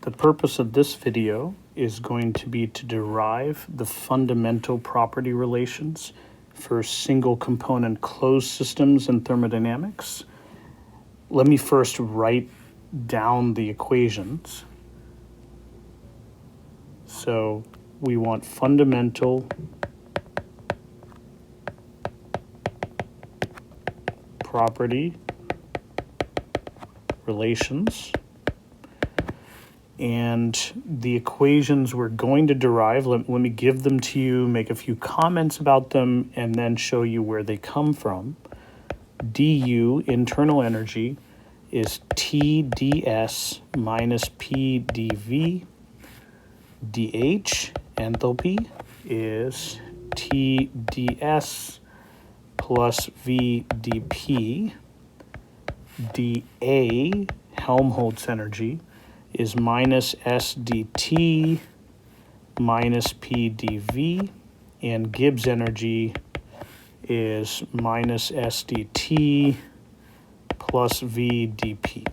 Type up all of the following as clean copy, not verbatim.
The purpose of this video is going to be to derive the fundamental property relations for single component closed systems in thermodynamics. Let me first write down the equations. So we want fundamental property relations. And the equations we're going to derive, let me give them to you, make a few comments about them, and then show you where they come from. du, internal energy, is T ds minus P dV. dH, enthalpy, is T ds plus V dP. dA, Helmholtz energy, is minus S dt minus P dV, and Gibbs energy is minus S dt plus V dP.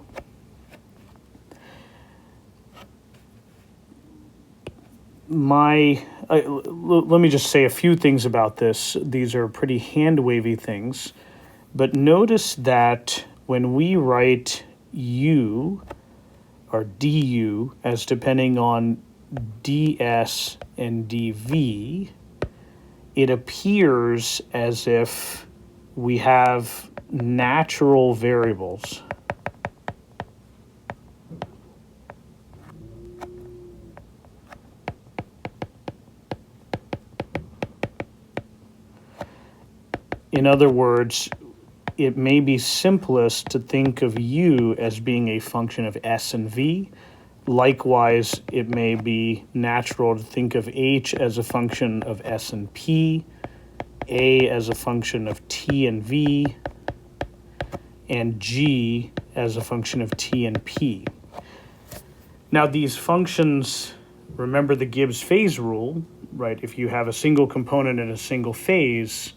Let me just say a few things about this. These are pretty hand-wavy things, but notice that when we write U or du as depending on ds and dv, it appears as if we have natural variables. In other words, it may be simplest to think of u as being a function of s and v. Likewise, it may be natural to think of h as a function of s and p, a as a function of t and v, and g as a function of t and p. Now these functions, remember the Gibbs phase rule, right? If you have a single component in a single phase,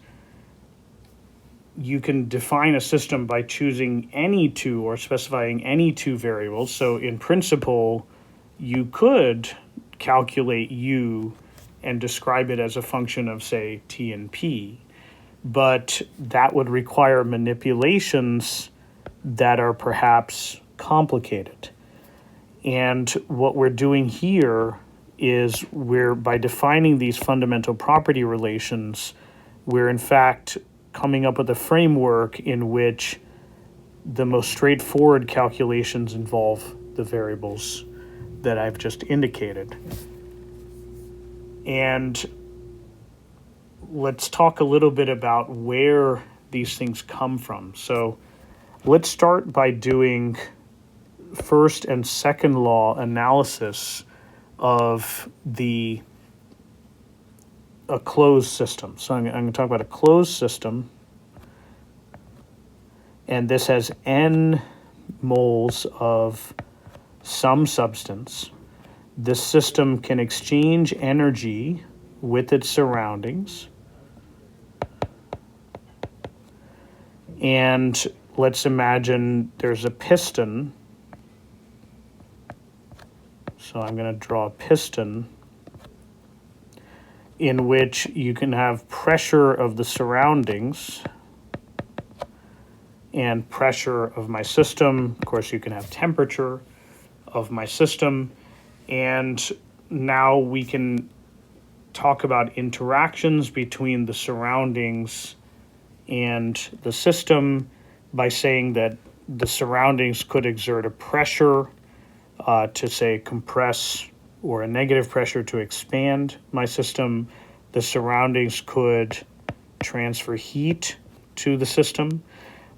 you can define a system by choosing any two or specifying any two variables. So in principle, you could calculate u and describe it as a function of, say, t and p, but that would require manipulations that are perhaps complicated. And what we're doing here is by defining these fundamental property relations, we're in fact coming up with a framework in which the most straightforward calculations involve the variables that I've just indicated. And let's talk a little bit about where these things come from. So let's start by doing first and second law analysis of a closed system. So I'm going to talk about a closed system, and this has n moles of some substance. This system can exchange energy with its surroundings. And let's imagine there's a piston. So I'm going to draw a piston in which you can have pressure of the surroundings and pressure of my system. Of course, you can have temperature of my system. And now we can talk about interactions between the surroundings and the system by saying that the surroundings could exert a pressure to, say, compress, or a negative pressure to expand my system. The surroundings could transfer heat to the system.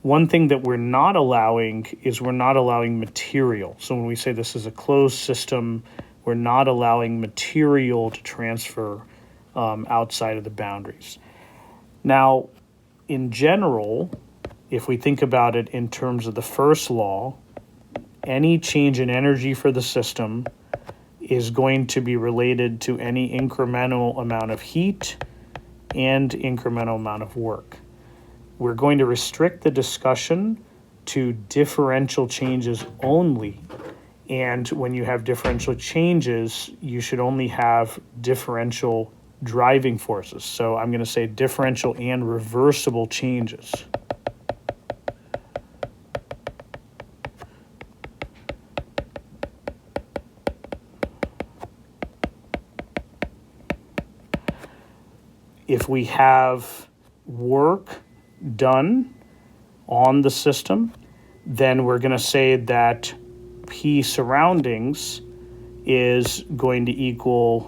One thing that we're not allowing is we're not allowing material. So when we say this is a closed system, we're not allowing material to transfer outside of the boundaries. Now, in general, if we think about it in terms of the first law, any change in energy for the system is going to be related to any incremental amount of heat and incremental amount of work. We're going to restrict the discussion to differential changes only And when you have differential changes, you should only have differential driving forces. So I'm going to say differential and reversible changes. If we have work done on the system, then we're going to say that P surroundings is going to equal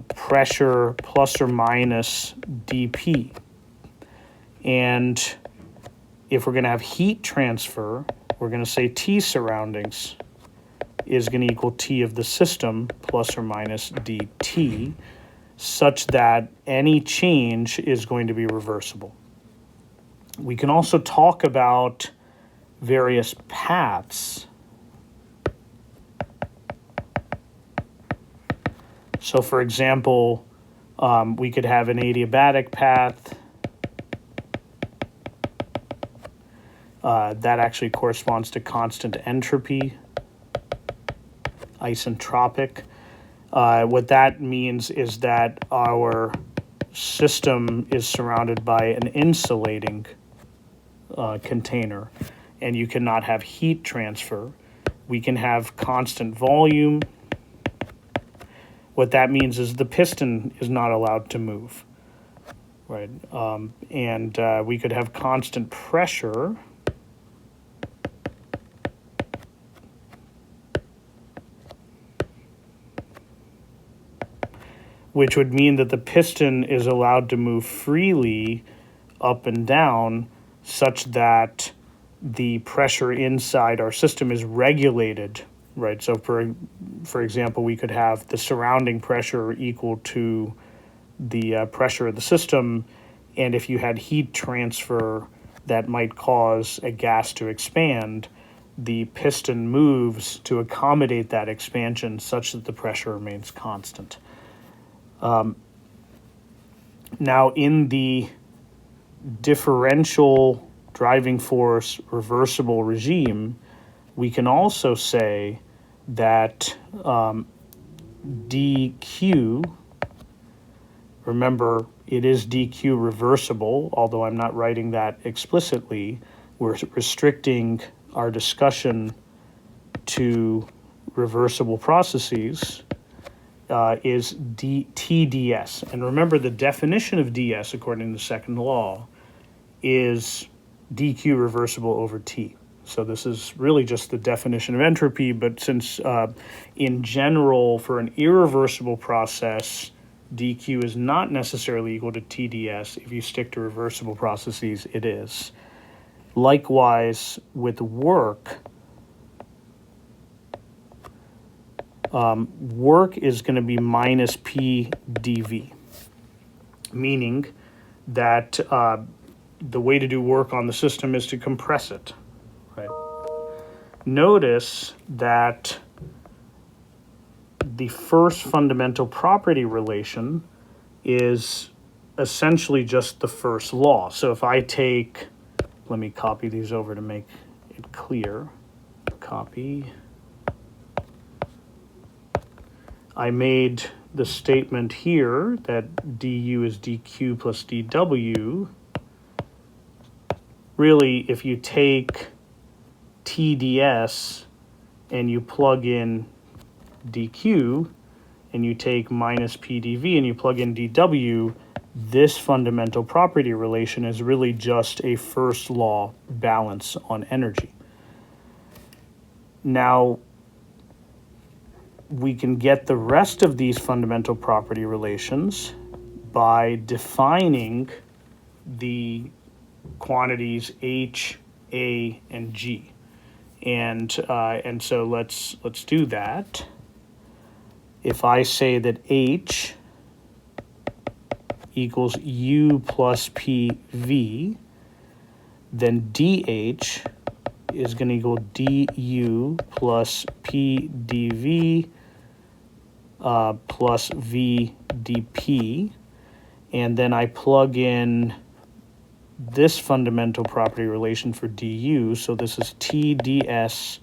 pressure plus or minus dP. And if we're going to have heat transfer, we're going to say T surroundings is going to equal T of the system plus or minus dT, such that any change is going to be reversible. We can also talk about various paths. So for example, we could have an adiabatic path. That actually corresponds to constant entropy, isentropic. What that means is that our system is surrounded by an insulating container, and you cannot have heat transfer. We can have constant volume. What that means is the piston is not allowed to move, right? And we could have constant pressure. Which would mean that the piston is allowed to move freely up and down, such that the pressure inside our system is regulated, right? So for example, we could have the surrounding pressure equal to the pressure of the system, and if you had heat transfer that might cause a gas to expand, the piston moves to accommodate that expansion such that the pressure remains constant. Now, in the differential driving force reversible regime, we can also say that dq, remember, it is dq reversible, although I'm not writing that explicitly. We're restricting our discussion to reversible processes. Is TdS. And remember, the definition of ds, according to the second law, is dq reversible over T. So this is really just the definition of entropy, but since in general, for an irreversible process, dq is not necessarily equal to TdS. If you stick to reversible processes, it is. Likewise, with work, work is going to be minus P dV, meaning that the way to do work on the system is to compress it, right? Notice that the first fundamental property relation is essentially just the first law. So if I take, let me copy these over to make it clear. Copy. I made the statement here that du is dq plus dw. Really, if you take TdS and you plug in dq, and you take minus pdv and you plug in dw, this fundamental property relation is really just a first law balance on energy. Now, we can get the rest of these fundamental property relations by defining the quantities H, A, and G. And so let's do that. If I say that H equals U plus PV, then DH is going to equal du plus PdV plus V dP. And then I plug in this fundamental property relation for du. So this is T ds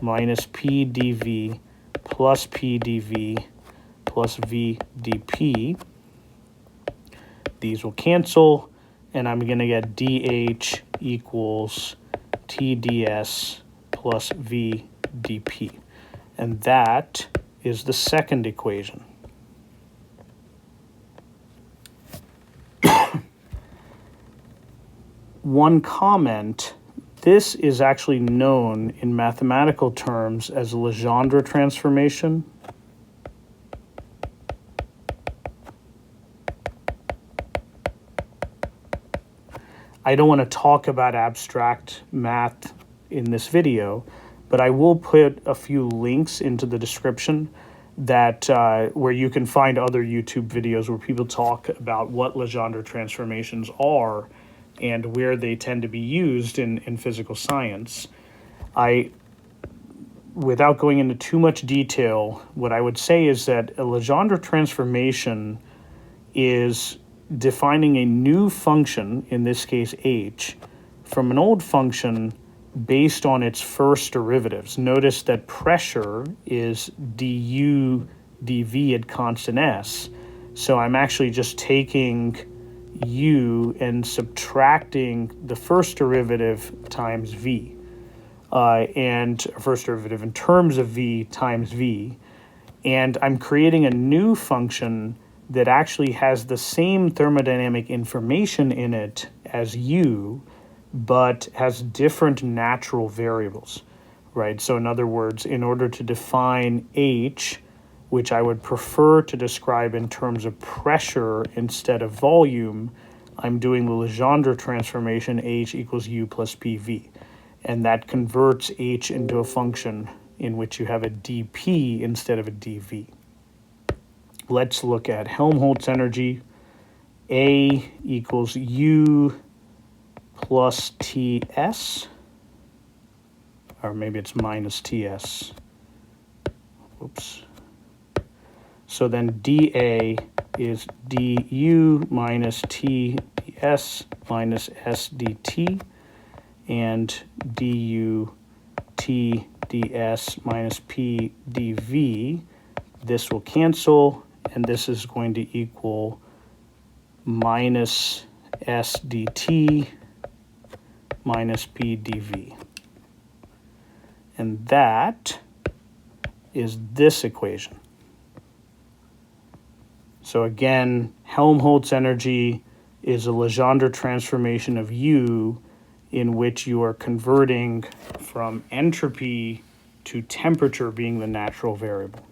minus P dv plus P dv plus V dp. These will cancel, and I'm going to get dH equals TdS plus V dp. And that is the second equation. One comment, this is actually known in mathematical terms as a Legendre transformation. I don't want to talk about abstract math in this video, but I will put a few links into the description that where you can find other YouTube videos where people talk about what Legendre transformations are and where they tend to be used in physical science. Without going into too much detail, what I would say is that a Legendre transformation is defining a new function, in this case h, from an old function based on its first derivatives. Notice that pressure is du dv at constant s. So I'm actually just taking u and subtracting the first derivative times v, and first derivative in terms of v times v, and I'm creating a new function that actually has the same thermodynamic information in it as u, but has different natural variables, right? So in other words, in order to define h, which I would prefer to describe in terms of pressure instead of volume, I'm doing the Legendre transformation h equals u plus pv. And that converts h into a function in which you have a dp instead of a dv. Let's look at Helmholtz energy. A equals u plus ts, or maybe it's minus ts. Oops. So then dA is du minus ts minus s dt, and du t ds minus p dv. This will cancel, and this is going to equal minus s dt minus p dv. And that is this equation. So again, Helmholtz energy is a Legendre transformation of u in which you are converting from entropy to temperature being the natural variable.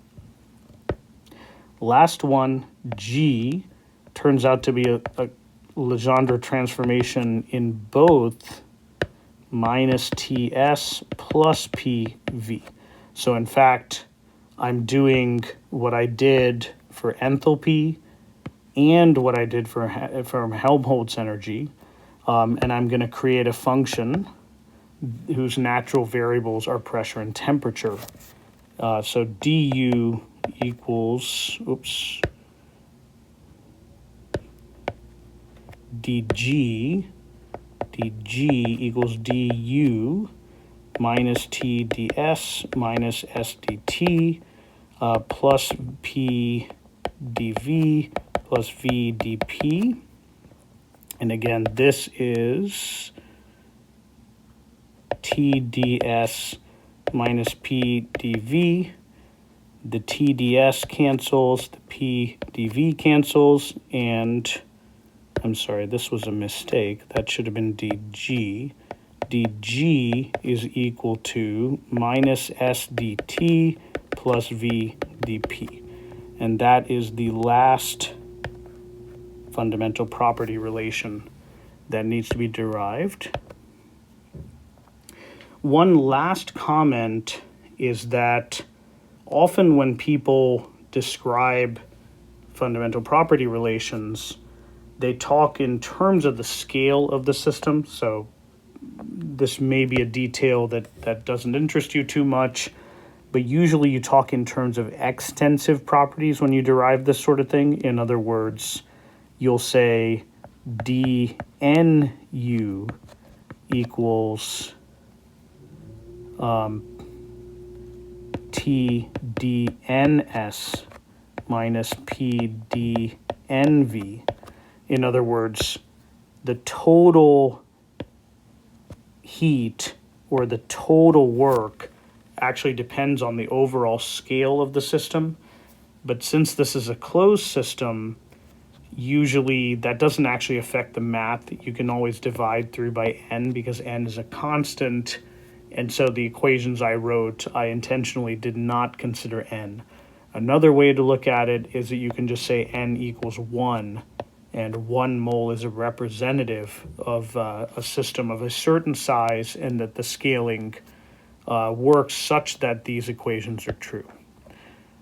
Last one, G, turns out to be a Legendre transformation in both minus Ts plus PV. So in fact, I'm doing what I did for enthalpy and what I did for Helmholtz energy, and I'm going to create a function whose natural variables are pressure and temperature. So du equals, dg equals du minus t ds minus s dt plus p dv plus v dp. And again, this is t ds minus p dv. The t ds cancels, the p dv cancels, and I'm sorry, this was a mistake. That should have been dg. dg is equal to minus s dt plus v dp. And that is the last fundamental property relation that needs to be derived. One last comment is that often when people describe fundamental property relations, they talk in terms of the scale of the system. So this may be a detail that doesn't interest you too much, but usually you talk in terms of extensive properties when you derive this sort of thing. In other words, you'll say dn NU equals TDNS minus PDNV. In other words, the total heat or the total work actually depends on the overall scale of the system. But since this is a closed system, usually that doesn't actually affect the math. You can always divide through by n because n is a constant. And so the equations I wrote, I intentionally did not consider n. Another way to look at it is that you can just say n equals 1, and 1 mole is a representative of a system of a certain size, and that the scaling works such that these equations are true.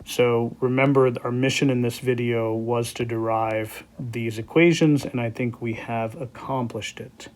So remember, our mission in this video was to derive these equations, and I think we have accomplished it.